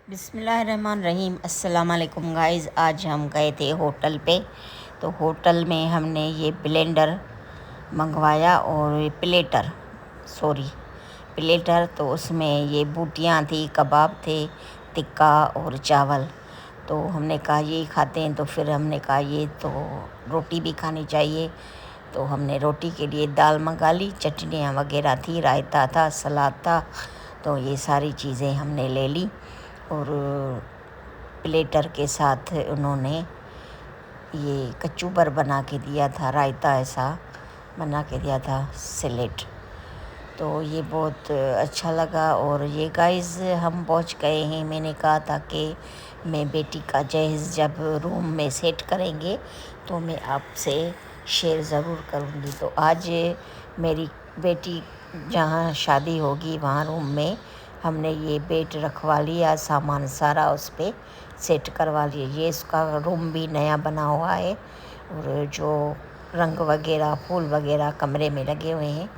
बिस्मिल्लाहिर्रहमानिर्रहीम। अस्सलाम वालेकुम गाइज़। आज हम गए थे होटल पे, तो होटल में हमने ये ब्लेंडर मंगवाया और ये प्लेटर। तो उसमें ये बूटियाँ थी, कबाब थे, टिक्का और चावल। तो हमने कहा ये खाते हैं, तो फिर हमने कहा ये तो रोटी भी खानी चाहिए। तो हमने रोटी के लिए दाल मंगा ली, चटनियाँ वगैरह थी, रायता था, सलाद था। तो ये सारी चीज़ें हमने ले ली और प्लेटर के साथ उन्होंने ये कचूबर बना के दिया था, रायता ऐसा बना के दिया था, सैलेड। तो ये बहुत अच्छा लगा। और ये गाइस हम पहुंच गए हैं। मैंने कहा था कि मैं बेटी का जहेज़ जब रूम में सेट करेंगे तो मैं आपसे शेयर ज़रूर करूँगी। तो आज मेरी बेटी जहाँ शादी होगी वहाँ रूम में हमने ये बेड रखवा लिया, सामान सारा उस पर सेट करवा लिया। ये इसका रूम भी नया बना हुआ है और जो रंग वगैरह फूल वगैरह कमरे में लगे हुए हैं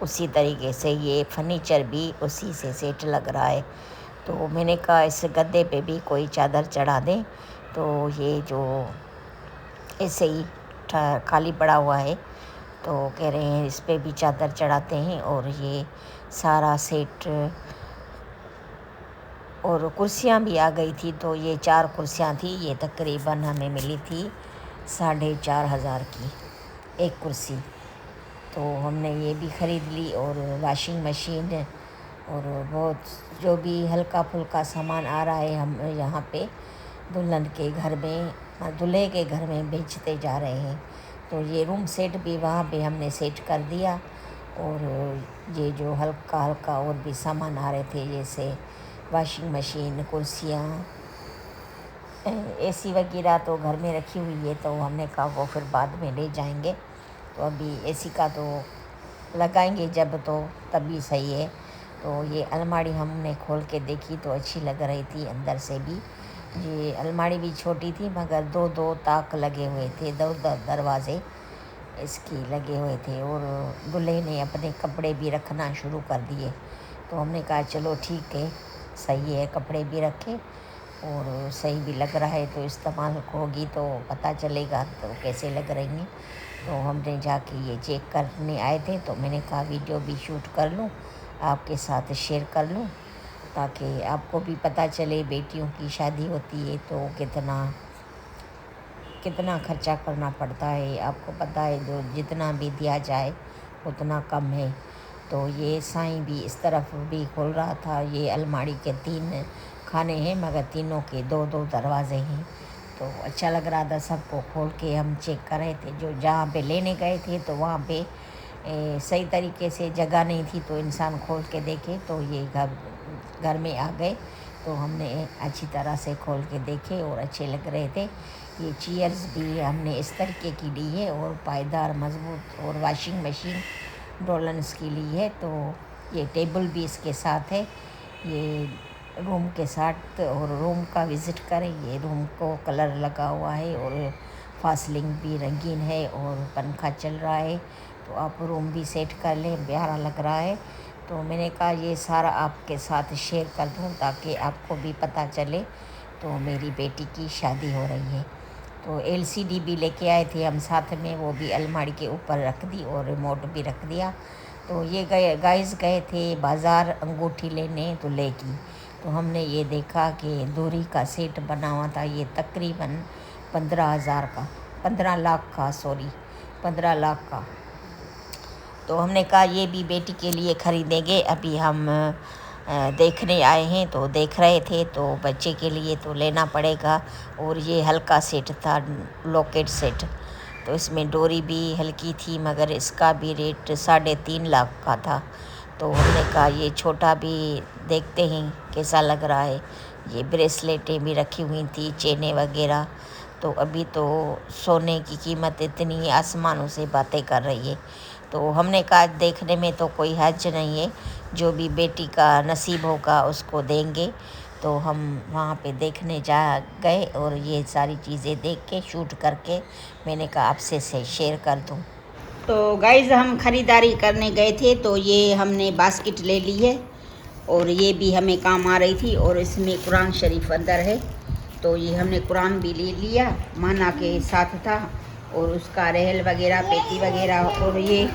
उसी तरीके से ये फर्नीचर भी उसी से सेट लग रहा है। तो मैंने कहा इस गद्दे पे भी कोई चादर चढ़ा दें। तो ये जो ऐसे ही खाली पड़ा हुआ है तो कह रहे हैं इस पे भी चादर चढ़ाते हैं। और ये सारा सेट और कुर्सियाँ भी आ गई थी। तो ये 4 कुर्सियाँ थी, ये तकरीबन हमें मिली थी 4,500 की एक कुर्सी। तो हमने ये भी ख़रीद ली और वॉशिंग मशीन और बहुत जो भी हल्का फुल्का सामान आ रहा है हम यहाँ पे दुल्हन के घर में, दूल्हे के घर में बेचते जा रहे हैं। तो ये रूम सेट भी वहाँ पे हमने सेट कर दिया। और ये जो हल्का हल्का और भी सामान आ रहे थे जैसे वॉशिंग मशीन, कुर्सियाँ, एसी वगैरह तो घर में रखी हुई है, तो हमने कहा वो फिर बाद में ले जाएंगे। तो अभी एसी का तो लगाएंगे जब, तो तभी सही है। तो ये अलमारी हमने खोल के देखी तो अच्छी लग रही थी अंदर से भी। ये अलमारी भी छोटी थी मगर 2-2 ताक लगे हुए थे, 2 दरवाज़े इसकी लगे हुए थे। और दूल्हे ने अपने कपड़े भी रखना शुरू कर दिए। तो हमने कहा चलो ठीक है, सही है, कपड़े भी रखे और सही भी लग रहा है, तो इस्तेमाल होगी तो पता चलेगा तो कैसे लग रही हैं। तो हमने जाके ये चेक करने आए थे, तो मैंने कहा वीडियो भी शूट कर लूँ, आपके साथ शेयर कर लूँ ताकि आपको भी पता चले बेटियों की शादी होती है तो कितना खर्चा करना पड़ता है। आपको पता है जो जितना भी दिया जाए उतना कम है। तो ये साईं भी इस तरफ भी खोल रहा था। ये अलमारी के 3 खाने हैं मगर तीनों के 2-2 दरवाजे हैं। तो अच्छा लग रहा था सबको खोल के हम चेक कर रहे थे। जो जहाँ पे लेने गए थे तो वहाँ पे सही तरीके से जगह नहीं थी तो इंसान खोल के देखे, तो ये घर में आ गए तो हमने अच्छी तरह से खोल के देखे और अच्छे लग रहे थे। ये चेयर्स भी हमने इस तरीके की ली है और पायदार मज़बूत, और वॉशिंग मशीन डॉलन्स की ली है। तो ये टेबल भी इसके साथ है, ये रूम के साथ। और रूम का विज़िट करें, ये रूम को कलर लगा हुआ है और फासलिंग भी रंगीन है और पंखा चल रहा है। तो आप रूम भी सेट कर लें, प्यारा लग रहा है। तो मैंने कहा ये सारा आपके साथ शेयर कर दूं ताकि आपको भी पता चले। तो मेरी बेटी की शादी हो रही है। तो एलसीडी भी लेके आए थे हम साथ में, वो भी अलमारी के ऊपर रख दी और रिमोट भी रख दिया। तो ये गए थे बाज़ार अंगूठी लेने दूल्हे की। तो हमने ये देखा कि दूरी का सेट बना हुआ था, ये तकरीबन 15,000 का, 15 लाख का, 15 लाख का। तो हमने कहा ये भी बेटी के लिए ख़रीदेंगे। अभी हम देखने आए हैं तो देख रहे थे, तो बच्चे के लिए तो लेना पड़ेगा। और ये हल्का सेट था, लॉकेट सेट, तो इसमें डोरी भी हल्की थी मगर इसका भी रेट 3.5 लाख का था। तो हमने कहा ये छोटा भी देखते हैं कैसा लग रहा है। ये ब्रेसलेटें भी रखी हुई थी, चेनें वगैरह। तो अभी तो सोने की कीमत इतनी आसमानों से बातें कर रही है। तो हमने कहा देखने में तो कोई हर्ज नहीं है, जो भी बेटी का नसीब होगा उसको देंगे। तो हम वहाँ पे देखने गए और ये सारी चीज़ें देख के शूट करके मैंने कहा आपसे शेयर कर दूँ। तो गाइज़ हम ख़रीदारी करने गए थे, तो ये हमने बास्केट ले ली है और ये भी हमें काम आ रही थी। और इसमें कुरान शरीफ अंदर है, तो ये हमने कुरान भी ले लिया, माना के साथ था। और उसका रहल वगैरह, पेटी वगैरह, और ये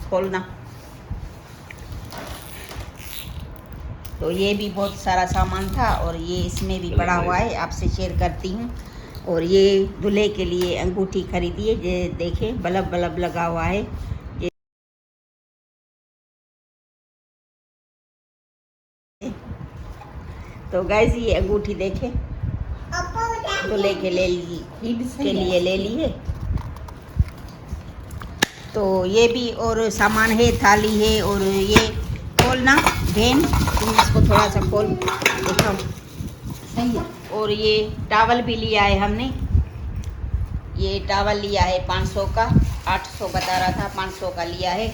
खोलना। तो ये भी बहुत सारा सामान था, और ये इसमें भी पड़ा हुआ है, आपसे शेयर करती हूँ। और ये दूल्हे के लिए अंगूठी खरीदी है, ये देखें बल्ब बल्ब लगा हुआ है। ये तो गाइस ये अंगूठी देखें, दूल्हे के लिए ले ली है। तो ये भी और सामान है, थाली है। और ये खोलना बहन, तुम इसको थोड़ा सा खोल दिखाओ, सही है। और ये टावल भी लिया है हमने, ये टावल लिया है 500 का, 800 बता रहा था, 500 का लिया है।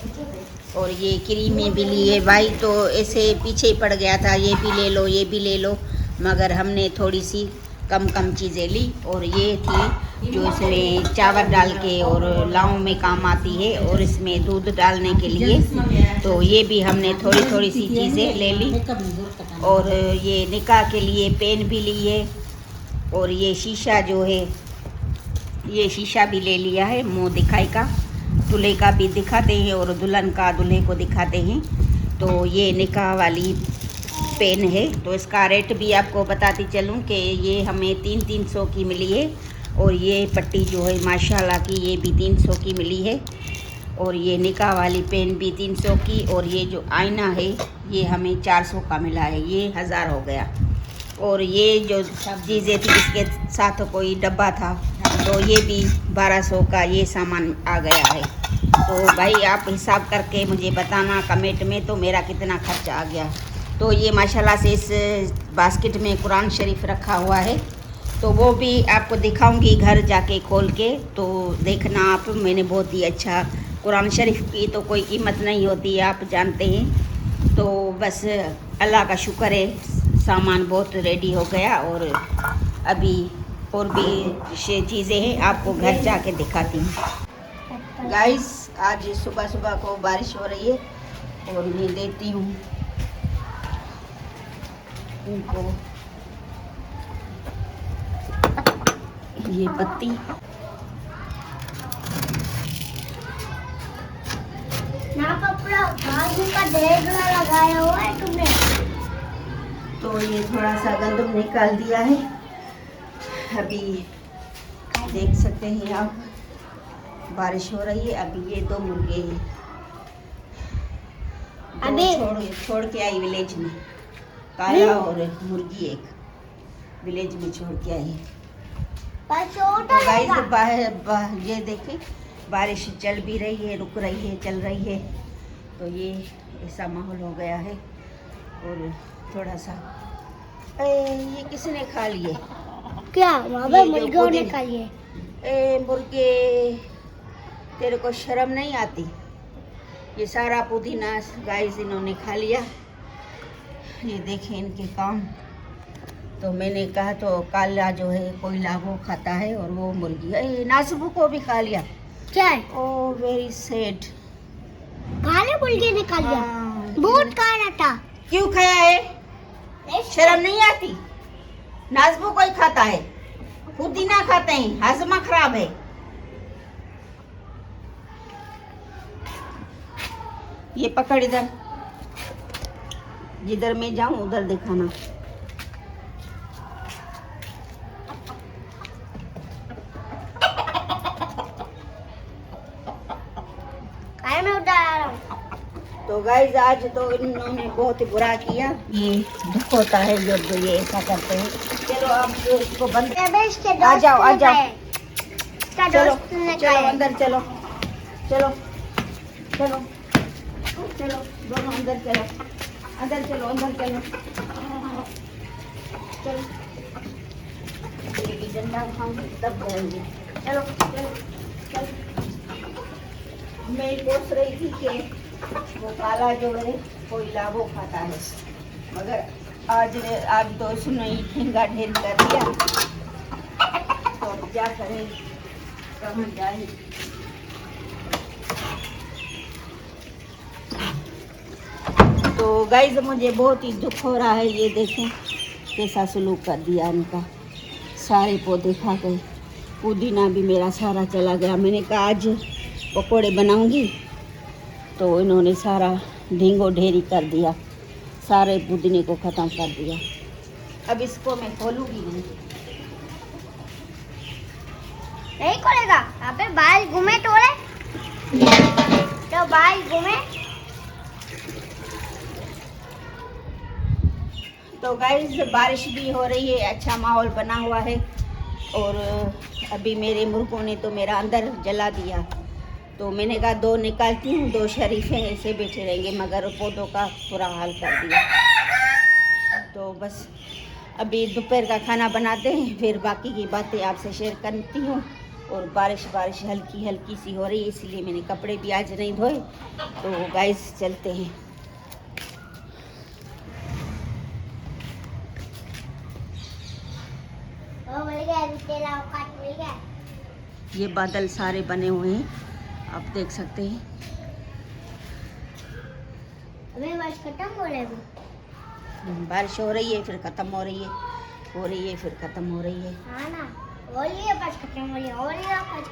और ये क्रीमें भी ली है भाई, तो ऐसे पीछे ही पड़ गया था, ये भी ले लो ये भी ले लो, मगर हमने थोड़ी सी कम चीज़ें ली। और ये थी जो इसमें चावल डाल के और लाऊ में काम आती है, और इसमें दूध डालने के लिए, तो ये भी हमने थोड़ी सी चीज़ें ले ली। और ये निकाह के लिए पेन भी ली है। और ये शीशा जो है, ये शीशा भी ले लिया है, मुँह दिखाई का, दूल्हे का भी दिखाते हैं और दुल्हन का दूल्हे को दिखाते हैं। तो ये निकाह वाली पेन है, तो इसका रेट भी आपको बताती चलूँ कि ये हमें 300 की मिली है। और ये पट्टी जो है माशाल्लाह की, ये भी 300 की मिली है। और ये निकाह वाली पेन भी 300 की। और ये जो आईना है ये हमें 400 का मिला है, ये 1000 हो गया। और ये जो चीज़ें थी इसके साथ कोई डब्बा था, तो ये भी 1200 का ये सामान आ गया है। तो भाई आप हिसाब करके मुझे बताना कमेंट में, तो मेरा कितना खर्चा आ गया। तो ये माशाल्लाह से इस बास्केट में कुरान शरीफ रखा हुआ है, तो वो भी आपको दिखाऊंगी घर जाके खोल के, तो देखना आप। मैंने बहुत ही अच्छा, कुरान शरीफ की तो कोई कीमत नहीं होती, आप जानते हैं। तो बस अल्लाह का शुक्र है, सामान बहुत रेडी हो गया। और अभी और भी चीज़ें हैं, आपको घर जाके दिखाती हूँ। गाइस आज सुबह सुबह को बारिश हो रही है, और मैं देती हूँ इनको ये पत्ती। ना कपड़ा बाजू का ढेर लगाया हुआ है तुमने। तो ये थोड़ा सा गंदम निकाल दिया है, अभी देख सकते हैं आप, बारिश हो रही है। अभी ये 2 मुर्गे हैं, अभी छोड़ के आई विलेज में, काला और मुर्गी एक विलेज में छोड़ के आई है। तो गाइस ये देखें, बारिश चल भी रही है, रुक रही है, चल रही है। तो ये ऐसा माहौल हो गया है। और थोड़ा सा ये किसने खा लिए? क्या वहाँ पे मुर्गियों ने खाई है? मुर्गे, तेरे को शर्म नहीं आती? ये सारा पुदीना गाइस इन्होंने खा लिया, ये देखें इनके काम। तो मैंने कहा तो काला जो है कोयला वो खाता है, और वो मुर्गी नासबू को भी खा लिया। क्या? ओह वेरी सैड, काले मुर्गे ने खा लिया। हाँ। बहुत काला था। क्यों खाया है? शर्म नहीं आती? नासबू कोई खाता है, पुदीना खाते हैं, हाजमा खराब है। ये पकड़ इधर, जिधर मैं जाऊं उधर दिखाना। काय में उड़ा रहा हूँ। तो गाइस आज तो इन्होंने बहुत ही बुरा किया, ये दुख होता है जब ये ऐसा करते हैं। चलो अब इसको बंद, आ जाओ आ जाओ, चलो चलो अंदर चलो, चलो चलो चलो दोनों अंदर चलो, अंदर चलो अंदर चलो, चलो ये डंडा खाऊंगी तब जाएंगे। चलो चलो चलो। मैं सोच रही थी कि वो काला जो है कोयला वो खाता है, मगर आज तो उसने ही ठेंगा ढेर कर दिया, तो अब क्या करें, कहाँ जाए। तो तो गाइस मुझे बहुत ही दुख हो रहा है, ये देखें कैसा सलूक कर दिया इनका, सारे पौधे खा गए, पुदीना भी मेरा सारा चला गया। मैंने कहा आज पकोड़े बनाऊंगी तो इन्होंने सारा ढींगो ढेरी कर दिया, सारे पुदीने को ख़त्म कर दिया। अब इसको मैं खोलूंगी नहीं खोलेगा, यहाँ पे बाल घूमे टोले तो बाल घूमे। तो गाइस बारिश भी हो रही है, अच्छा माहौल बना हुआ है। और अभी मेरे मुर्गों ने तो मेरा अंदर जला दिया, तो मैंने कहा 2 निकालती हूँ, 2 शरीफे ऐसे बैठे रहेंगे, मगर पौधों का बुरा हाल कर दिया। तो बस अभी दोपहर का खाना बनाते हैं, फिर बाकी की बातें आपसे शेयर करती हूँ। और बारिश हल्की हल्की सी हो रही है, इसलिए मैंने कपड़े भी आज नहीं धोए। तो गाइस चलते हैं। वो मिल गया, तेला काट मिल गया। ये बादल सारे बने हुए हैं, आप देख सकते हैं। अभी बस खत्म हो रहा है। बारिश हो रही है, फिर ख़त्म हो रही है, हो रही है फिर ख़त्म हो रही है। हाँ ना, हो रही है बस खत्म हो रही है, हो रही है बस खत्म।